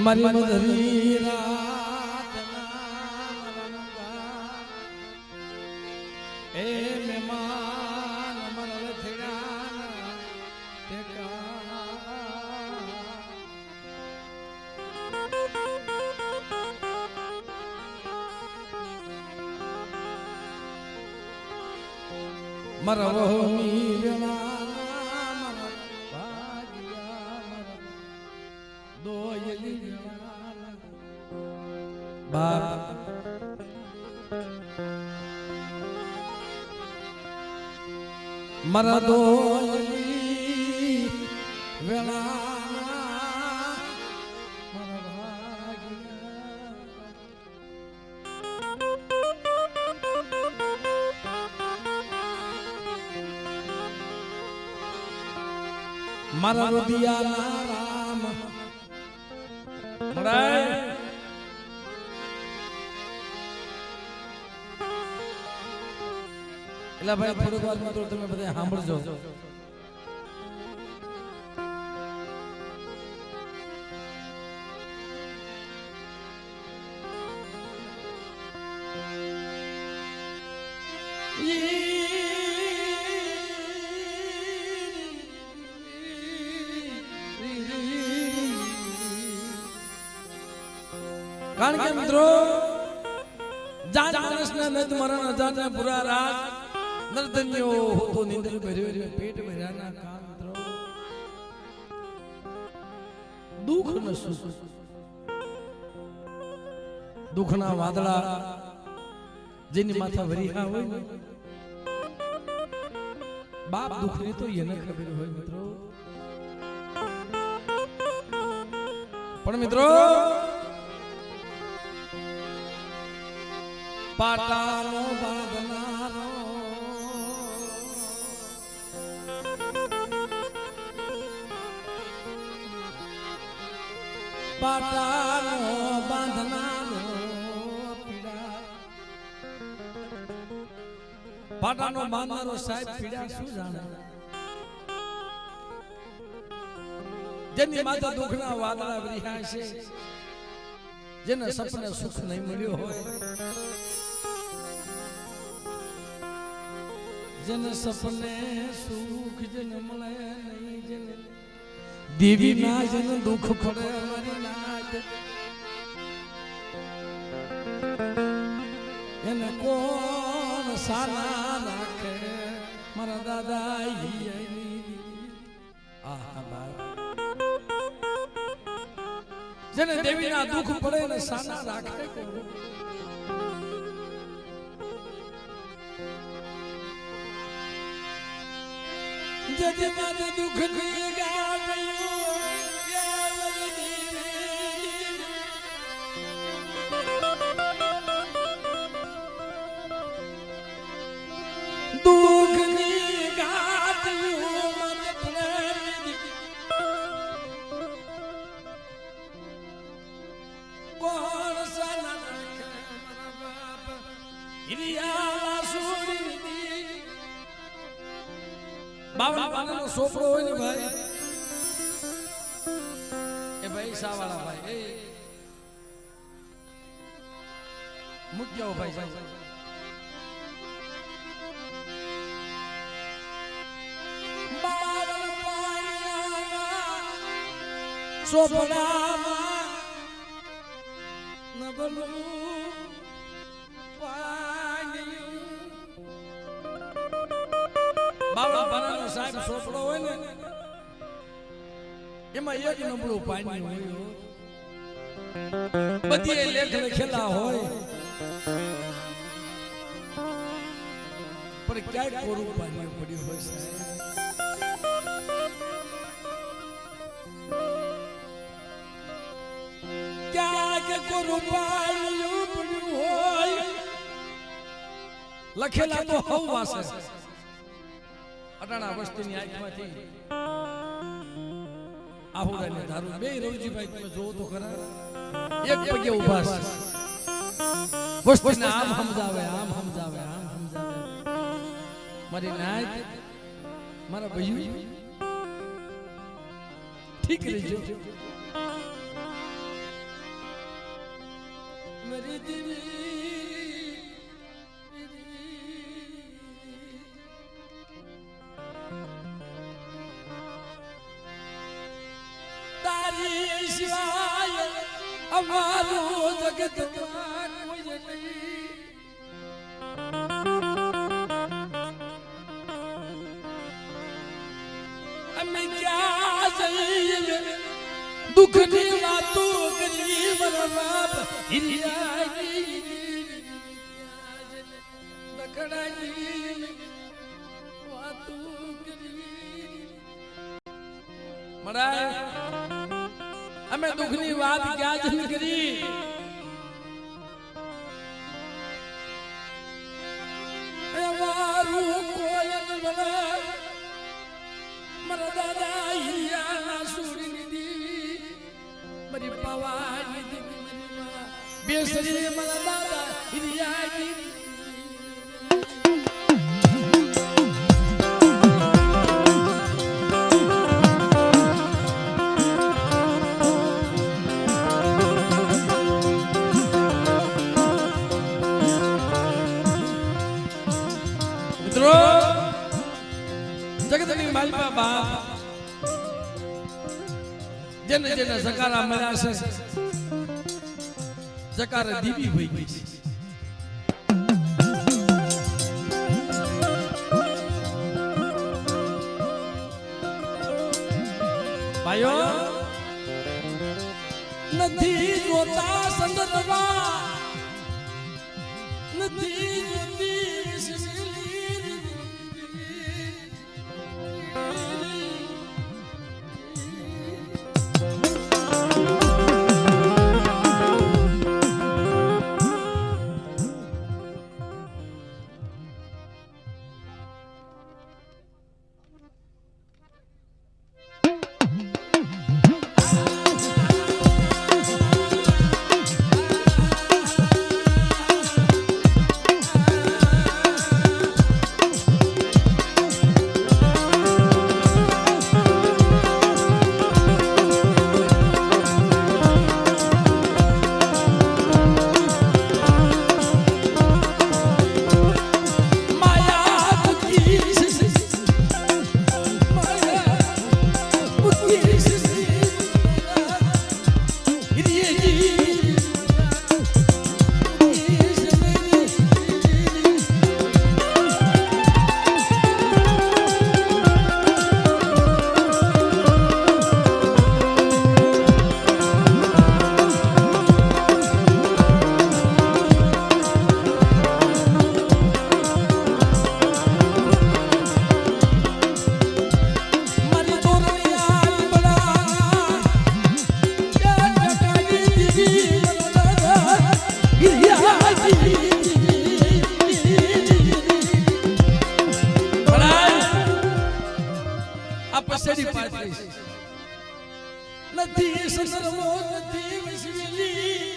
मरी मधुरी रात ए मेहमान मरल थिराना टेका मरवो मीरना बाप मरा दो वेला मरा रुदिया राम एला भाई थोड़ी बार में तो तुम्हें बताया सांभळ जो कारण के मित्रों जान मानस ने नद मरण अजान ने बुरा राज नर्दन्यो हो तो निंदर भरे पेट भराना कान मित्रों दुख न सुख दुख ना वादळा जेनी माथा भरीहा होय बाप दुख ने तो ये न खबर होय मित्रों पण मित्रों पाटानो बांधनारो पाटानो बांधनारो पीड़ा पाटानो बांधनारो साहेब पीड़ा शू जाने जेनी माता दुखना वादळा वरिहा छे जेने सपने सुख नहीं मिल्यो होय जन सपने सुख जन मले नहीं जन देवी ना जन दुख पड़े मरी नाथ इन कौन साला राखे मरा दादा जन देवी ना दुख पड़े न साला राखे जद मद दुख दीगा गयो दुख दीगा गयो मद प्रेमी कौन सा न रखे मरा बाप हिरियाला सूरी बाबा बाबा नो सोपड़ो होय ने भाई ए भाई सा वाला भाई ए मुक जाओ भाई बावल पाया सोपड़ा न बलू बाबा बनानो साहेब सोपड़ो होय ने एमा एक नंबरो पानी होय बधी लेख लखेला होय पर क्या कोरू पानी पड़ी होय साहेब क्या के कोरू पानी पड़ी होय लखेला तो हव वासे अटाणा वस्तुनी आंखमांथी आहुडाने धारू बे रवजीभाई તમે જો તો ખરા એક પગે ઊભા છે વસ્તુને આમ સમજાવે મારી નાત મારા ભઈઓ ઠીક રહેજો તારી સિવાય અમારું જગતમાં કોઈ નહીં. અમે ક્યાં જઈએ દુઃખની વાતો કરી મારા બાપ દખડાઈ વાતો કરી મરાય અમે દુઃખની વાત ક્યાં જ કરી. અમારું કોઈ બના મારા દાદા હિયાના સુરની દી મારી પવાની દી બેસરી મારા દાદા હિયાની જગતની માલપા બાપ જેને જેને સકારા મળ્યા છે સકારે દીવી હોઈ ગઈ છે. ભાઈઓ નથી જોતા સંદર્ભા નથી જોતી નથી સસરવો નથી વસવેલી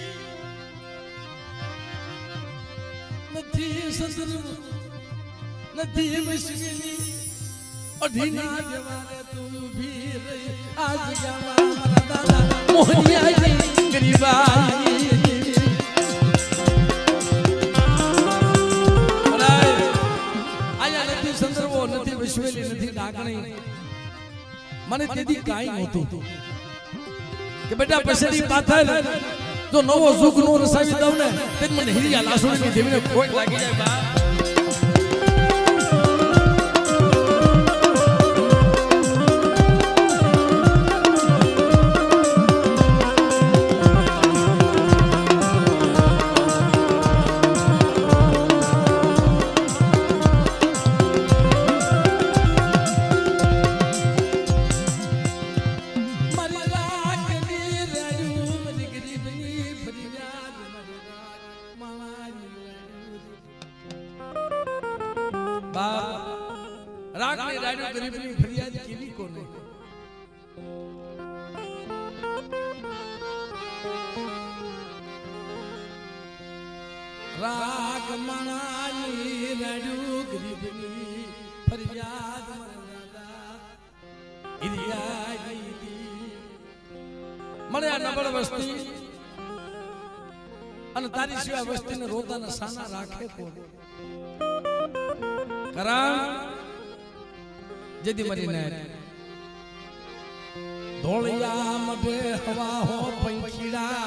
નથી સસરવો નથી વસવેલી અઢીના જવાને તું ઊભી રહી આજ ગામમાં મારા દાદા મોહનિયાજી ગરીબાઈ આયા નથી સસરવો નથી વસવેલી નથી ડાકણી મને તેથી કાઈ નહોતું કે બેટા પછેડી પાથર જો નવો સુખ નો રસાવી દઉં ને તે મને હિરિયા લાસોડીની દેવીને ખોટ લાગી જાય બા. રાખની રાડ્યો ગરીબની ફરિયાદ કેવી કોને રાગ મણાઈ રાડ્યો ગરીબની ફરિયાદ મરદાદા ઇરિયા ગઈ મને આ નબળ વસ્તી અને તારી સિવાય વસ્તીને રોતાના સાના રાખે કોણ કારણ જેદી મરી ને ધોળિયા મઢે હવા હો પંખીડા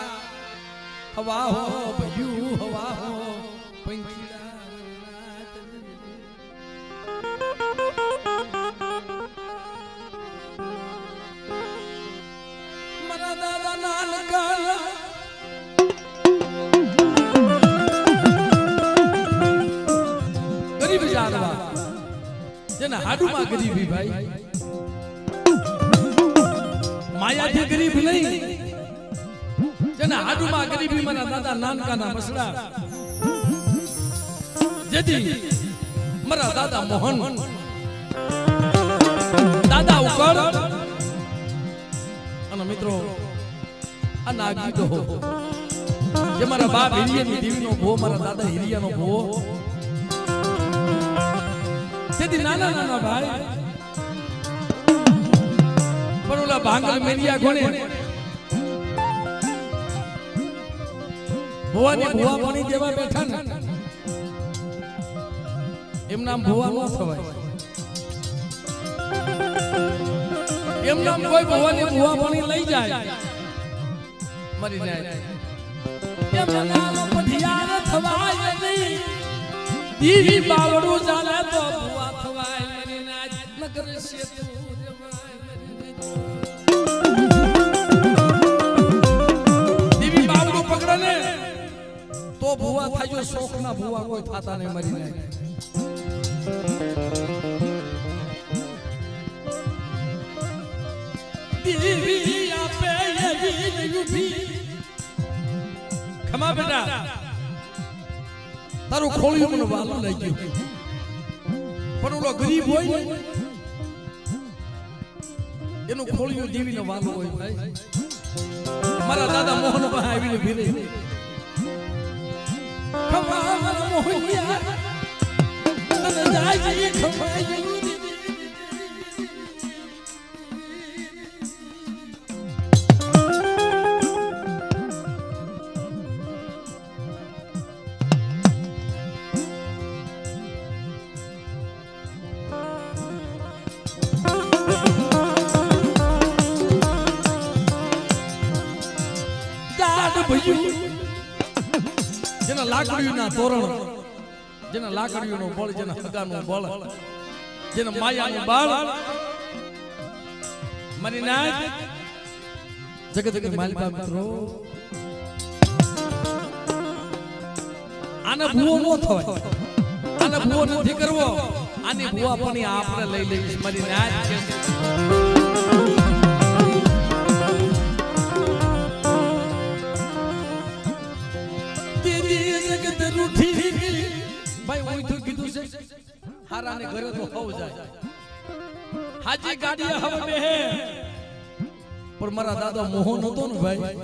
હવા હો ભયું હવા હો પંખીડા મારા દાદા નાનકા ગરીબ જાતવા જેના હાડુમાં ગરીબી ભાઈ માયાથી ગરીબ નહીં જેના હાડુમાં ગરીબી મારા દાદા નાનકાના મસડા જેથી મારા દાદા મોહન દાદા ઉકળ અને મિત્રો આ નાગી દો જે મારા બાપ હિરિયાની દેવીનો ભો મારા દાદા હિરિયાનો ભો તેથી નાના નાના ભાઈ પણ ઓલા ભાંગલ મેરિયા કોણે ભુવાની ભુવા પાણી દેવા બેઠા ને એમ નામ ભુવા ન થવાય એમ નામ કોઈ ભુવાની ભુવા પાણી લઈ જાય મરી જાય એમ નામ પઠિયાર થવાય નહીં દીવી બાવડું ચાલે તો ભુવા થવાય મરી નાજ નગર સેતુ તો ભુવા થાજો શોખના ભુવા કોઈ થાતા નહીં મરી જાય દીવી આપે એવી ઉભી ખમા બેટા તારું ખોળિયું મને વાલું લાગી ગયું પણ ઓલો ગરીબ હોય ને એનું ખોળિયું દેવીને વાલું હોય ભાઈ મારા દાદા મોહન પાસે આવીને ભીરે ખમા મારા મોહનિયા તને જાય છે ખમા જેના લાકડીઓના તોરણ જેના લાકડીઓનો બળ જેના હગાનો બળ જેના માયાનો બળ મરી નાજ જગતની માલિકા મિત્રો આને ભૂવો ન થવાય આને ભૂવો નથી કરવો આની ભૂવા પણ આપણે લઈ લઈશ મરી નાજ ભાઈ હું તો કીધું છે હારાને ઘરે તો હોવ જાય હાજી ગાડી હવે બેહે પણ મારા દાદા મોહન હતો ને ભાઈ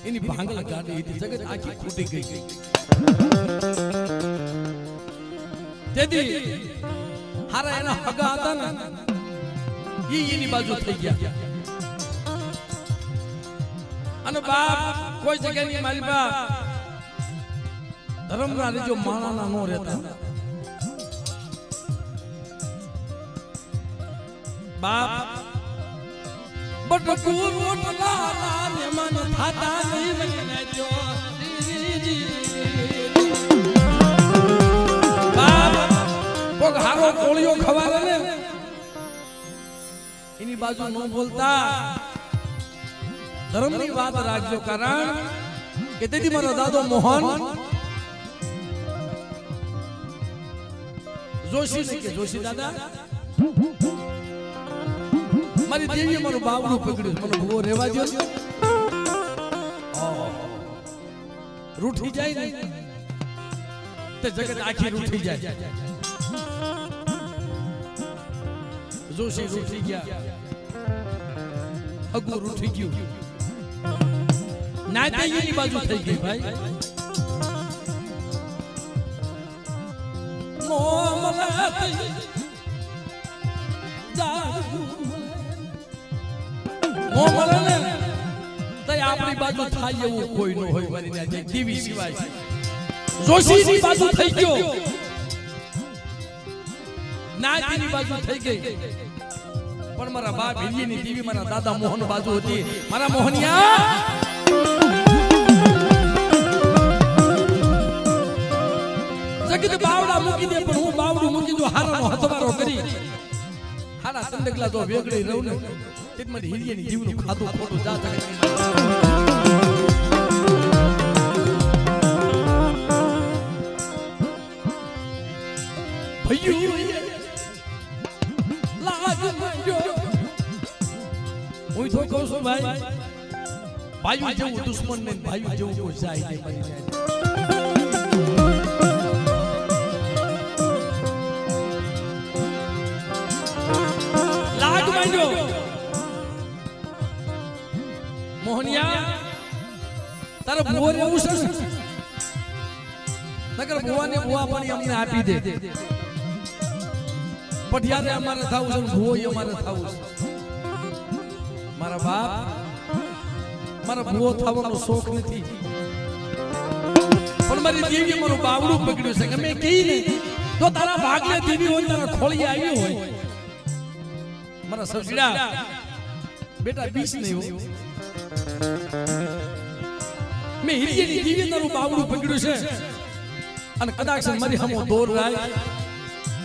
એની ભાંગલ ગાડી હતી જગત આખી ખૂટી ગઈ તેથી હારા એના હગા હતા ને એની બાજુ થઈ ગયા અને બાપ કોઈ જગ્યાની મારી બાપ ધર્મરા જો માણાના નો રહેતા બાપ બટકુ રોટલા ને મન થાતા નહીં મને જો બાપ કોક હારો કોળિયો ખવારે ને એની બાજુ નો બોલતા ધર્મની વાત રાખજો કારણ કે તેથી મારો દાદો મોહન જોશી ને કે જોશી દાદા મારી દેવીએ મારું બાવડું પકડ્યું મને ભૂવો રહેવા દો રૂઠી જાય ને તે જગત આખી રૂઠી જાય જોશી રૂઠી ગયા અગુ રૂઠી ગયું નાતાઈની બાજુ થઈ ગઈ ભાઈ આપણી બાજુ થાય એવું કોઈ ન હોય મારી ત્યાં ટીવી સિવાય જોશીની બાજુ થઈ ગયો નાતીની બાજુ થઈ ગઈ પણ મારા બાપ હિરીની ટીવી મારા દાદા મોહન બાજુ હતી મારા મોહનિયા જગત બાવડા મૂકી દે પણ હું બાવડું મૂકી દઉં હારાનો હથવારો કરી હારા તંડકલા જો વેગળી રહું ને તે મારી હિરીની જીવનું ખાધું ખોટું જા શકે ભઈયું લાગ મંડ્યો હું તો કહું છું ભાઈ ભાઈઓ જેવું દુશ્મન ને ભાઈઓ જેવું કોઈ જાય નહીં મારી જાય મોહનિયા તારો ભુવો એવું છે નકર ભુવાને ભુવા પાણી અમને આપી દે પઢિયારે અમારે થાવું છે ભુવો અમારે થાવું છે મારા બાપ મારા ભુવો થવાનો શોખ નથી પણ મારી દેવી મારું બાવડું પકડ્યું છે કે મેં કહી ને તો તારા ભાગને દેવી હોય તારા ખોળી આવી હોય મારા સસડા બેટા બીસ નહીં હો મેં હિરિયની દીવી તારું બાવડું પકડ્યું છે અને કદાચ મારી હમો દોર રાય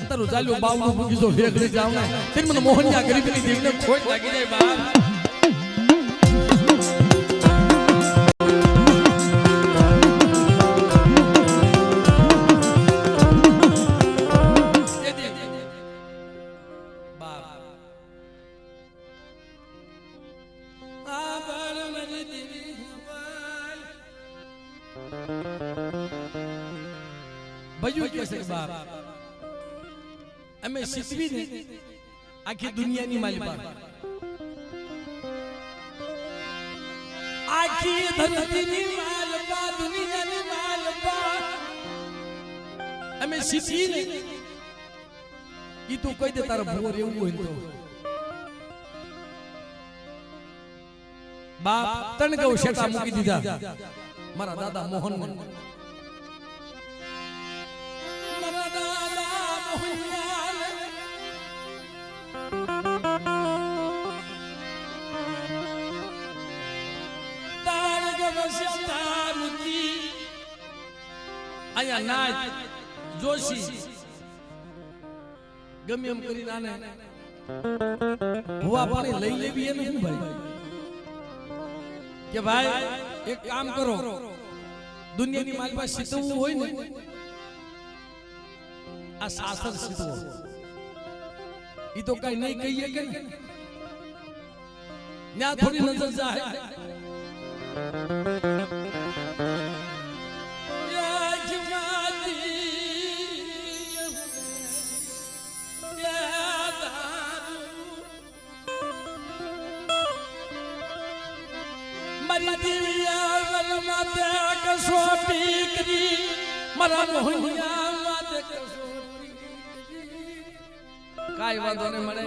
તારું ચાલ્યો બાવડું મૂકી જો વેગળી જાવ ને તે મને મોહનિયા ગરીબની દેવીને ખોટ લાગી જાય બાપ ભયું કે છે બાપ અમે શીખવી ને આખી દુનિયાની માલિકા આખી ધરતીની માલિકા દુનિયાની માલિકા અમે શીખવી ને ઈ તો કોઈ દે તારા ભૂવો રહેવું હોય તો બાપ તણ ગૌ શેટા મૂકી દીધા મારા દાદા મોહન આયા નાચ જોશી ગમે એમ કરી નાને હુવા પાણી લઈ લેવી એને હું ભાઈ કે ભાઈ એક કામ કરો દુનિયાની મારી પાસે સીતવું હોય ને આ શાસન સીતવો ઈ તો કઈ નહીં કહીએ કે ન્યા થોડી નજર જાય મારી દેવિયા માતે કસોટી કરી મારા મોહનિયા માતે કસોટી કાઈ વાંધો ને મળે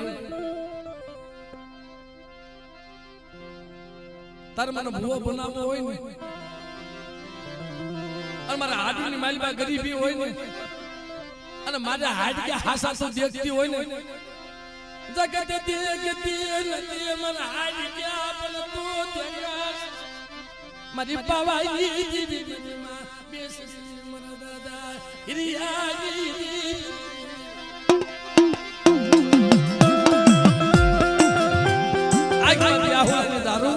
તાર મને ભૂવો બનાવવો હોય ને અને મારા હાડની માલબા ગરીબી હોય ને અને મારા હાડ કે હાસા તો દેખતી હોય ને જગત દેખતી નથી મારા હાડ કે આપણ તો દેખાશ મારી પાવાઈ દીવી માં બેસ મારા દાદા હિરિયાજી આગળ આહવા ને દારૂ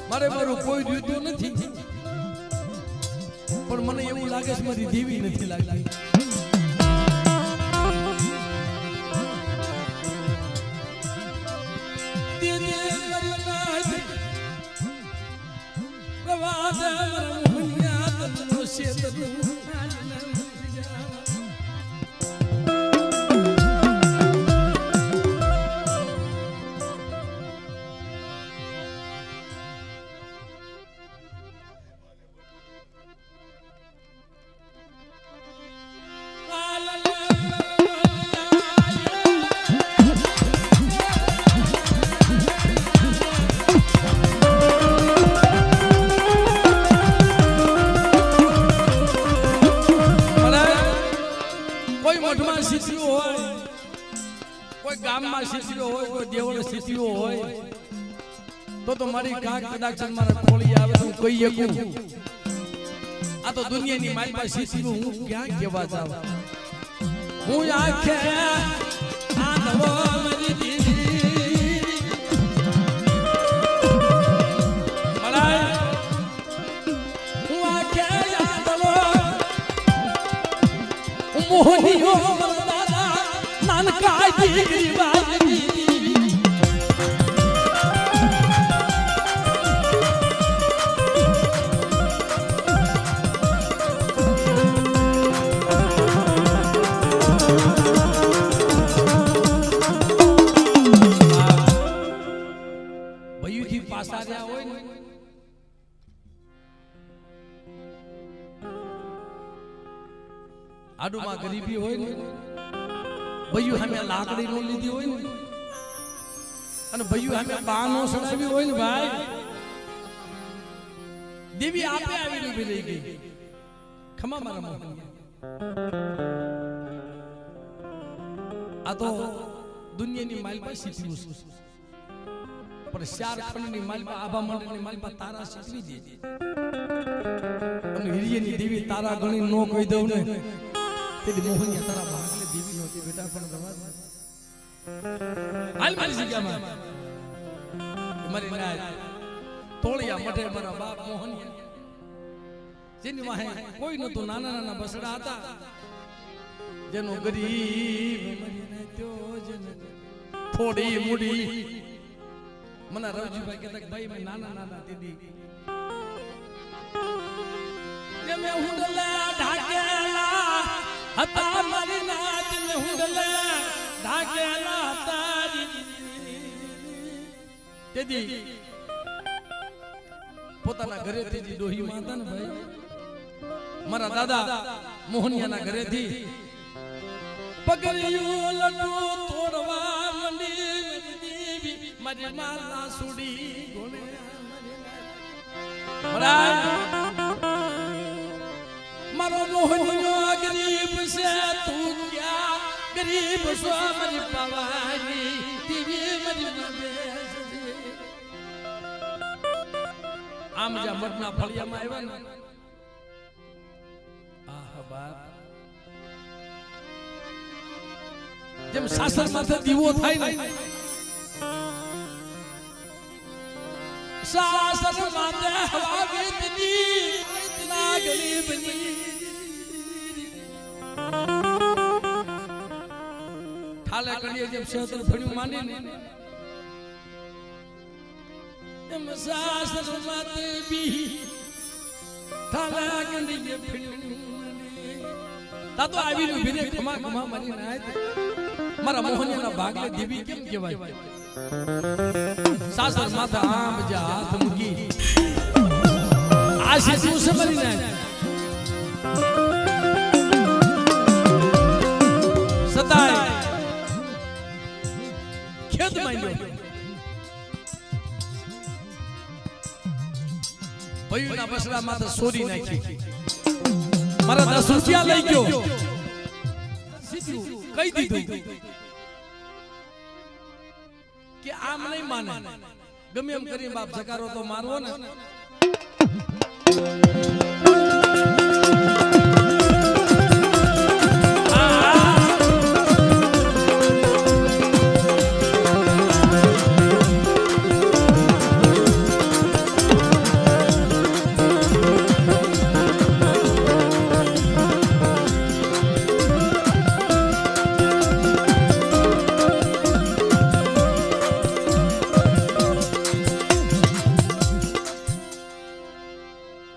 મારે મારું કોઈ રીતું નથી પણ મને એવું લાગે છે મારી દેવી નથી લાગતી હોય કોઈ દેવળ સ્થિતિઓ હોય તો મારી કાક કદાચ મારા ખોળી આવે તો કહી શકું આ તો દુનિયાની મારી પાસે સ્થિતિનું હું ક્યાં કહેવા જાવ હું આંખે આંધળો મરી દીધી મલાય હું આંખે આંધળો મોહનીઓ દાદા નાનકા દીકરી વાલી આડુમાં ગરીબી હોય ને ભૈયું સામે લાકડી નો લીધી હોય ને અને ભૈયું સામે બાનો સડાવી હોય ને ભાઈ દેવી આપે આવીને ઉભી રહી ગઈ ખમા મારા મોહનિયા આ તો દુનિયાની માલ પર શીખ્યું છે પણ ચાર ખંડની માલ પર આભા મંડળની માલ પર તારા શીખવી દે અને હિરિયની દેવી તારા ગણી નો કહી દઉં ને तेरी मोहनिया तारा भागले देवी होती बेटा पण दवा हाल मारी जग्या में मरी ना तोड़िया मठे मारा बाप मोहनिया जेनी वाहे कोई न तो नाना नाना बसड़ा आता जेनो गरीब मरी ने त्यो जन थोड़ी मुड़ी मना रवजी भाई कहता भाई मैं नाना नाना दीदी ये मैं हुंडला ढाकेला हता मारी नाच ने हुंडला ढाकेला तारी तेदी પોતાના ઘરેથી જે ડોહી માતા ને ભાઈ મારા દાદા મોહનિયાના ઘરેથી પગરિયું લડુ તોડવા મંડી દેવી મારી માલા સુડી ગોણે મરાય मारो मोहनियो गरीब से तू क्या गरीब सो मरी पवारी दिवी मरी नबेस आम जा मरना फलिया में आया ना आह बाप जब सासर माथे दीवो थाय ने सासर माथे हवा गीतनी इतना गरीबनी ठाले कड़िए जब सेहतर फड़ियो मानी ने एम सासर माते भी ठाले कड़िए फड़ियो ता तो आवी नु बिने खमा खमा मरी ना आए मारा मोहनिया भागले देवी केम केवाय सासर माता आम जा हाथ मुकी आशीष से मरी ना सताए खेत माइलो भई ना बसड़ा माता सोरी नाखी मारा 10 रुपया लई गयो सीधू कही दीधू कि आम नहीं माने गमे एम करी बाप जकारो तो मारवो ने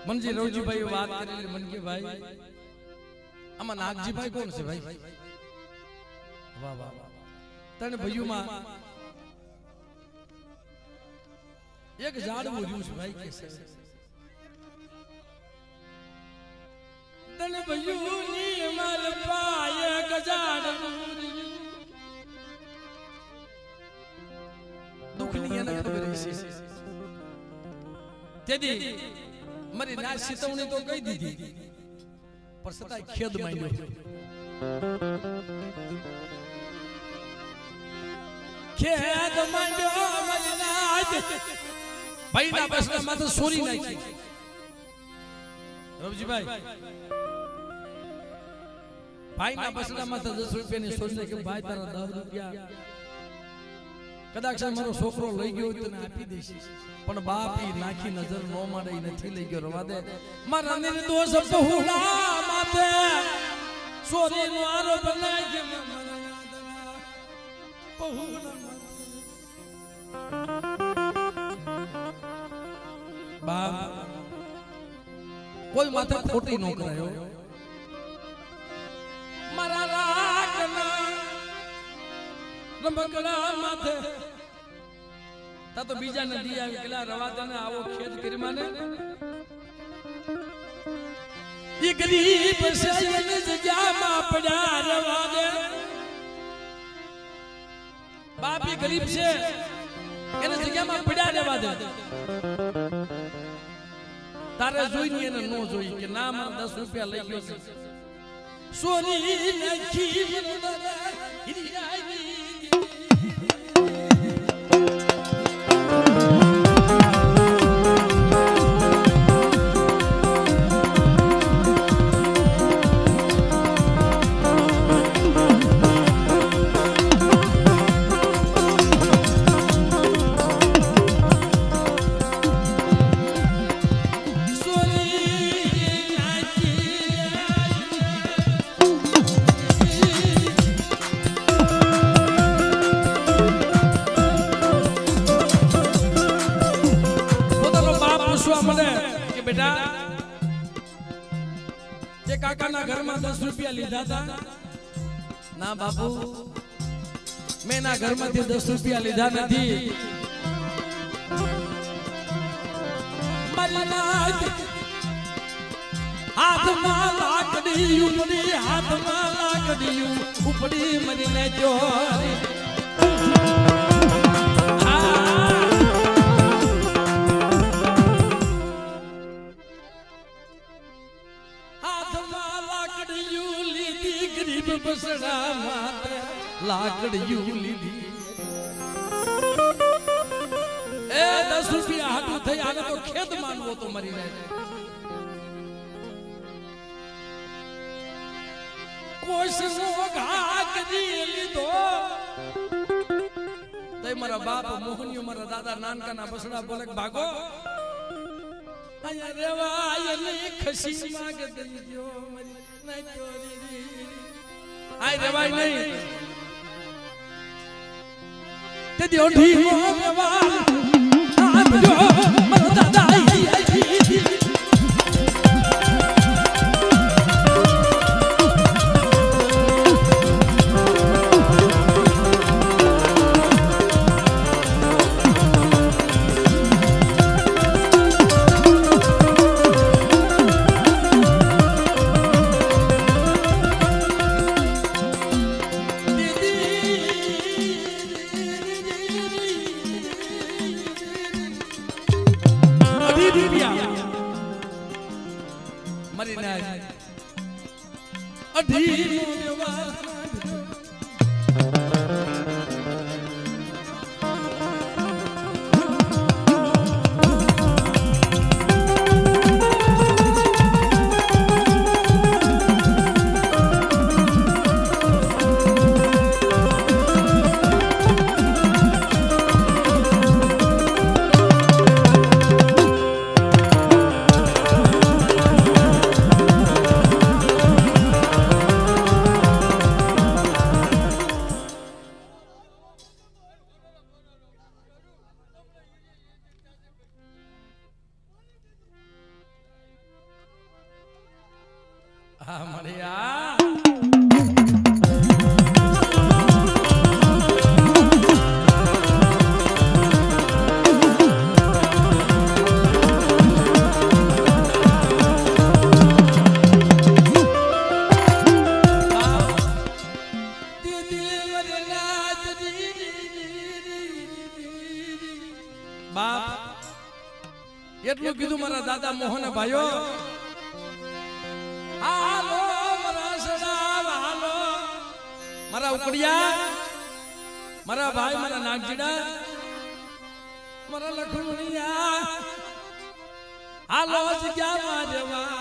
मनजी रवजी भाई बात करेले मन के भाई अमा नागजी भाई कौन से भाई वाह वाह तने भैयू मा एक झाड़ बोल्યું છે ભાઈ કેસે તને ભૈયુ ની માલ પાય એક ઝાડ બોલ્યું દુખ ની એને ખબર છે તેદી मरी ना सीतवणी तो कही दीदी पर सताय खेद मांड्यो ખેદ માંડ્યો મજનાત ભાઈના બસના માથે સોરી નાખી રવજીભાઈ ભાઈના બસના માથે 10 રૂપિયાની સોરી નાખી ભાઈ તારા 10 રૂપિયા કદાચ મારો છોકરો લઈ ગયો તને આપી દઈશ પણ બાપ ઈ નાખી નજર નો મારે નથી લઈ ગયો રવા દે મારા નિર્દોષ બહુલા માથે સોરી નો આરોપ લાગ્યો મારા યાદના બહુલા બાપ કોઈ માથે ખોટી નો કરાયો મારા રાખના રમકડા માથે તા તો બીજા નદી આવી કેલા રવાદાને આવો ખેદ કરી માને ઈ ગરીબ સયન જગ્યામાં પડ્યા રવાદે બાપી ગરીબ છે એને જગ્યામાં પડ્યા રવાદે તારે જોઈને એને નો જોઈ કે ના મારા 10 રૂપિયા લઈ ગયો છે સોરી નખી મનદા હિરિયાની કાકાના ઘરમાં 10 રૂપિયા લીધા હતા ના બાપુ મેં ના ઘરમાંથી 10 રૂપિયા લીધા નથી હાથમાં લાકડી ઉપડી હાથમાં લાકડી ઉપડી મરીને ચોરી બસડા માતે લાકડીયું લીધી એ 10 રૂપિયા હાટું થઈ આને તો ખેદ માનવો તો મરી રહે કોશનો ઘા કરી લીધો તઈ મારા બાપ મોહનિયો મારા દાદા નાનકાના બસડા બોલે ભાગો આયા રેવાય ની ખસી માગ દઈ ગયો મરી ન ચોરી આય રેવાય નહીં તે દેવઢી નો વ્યવહાર આપજો મારા દાદા હા મળ્યા બાપ એટલું કીધું મારા દાદા મોહન ભાઈઓ હાલો મારા સડા હાલો મારા ઉકડિયા મારા ભાઈ મારા નાગજીડા મારા લખમણિયા હાલો જગ્યા મારવા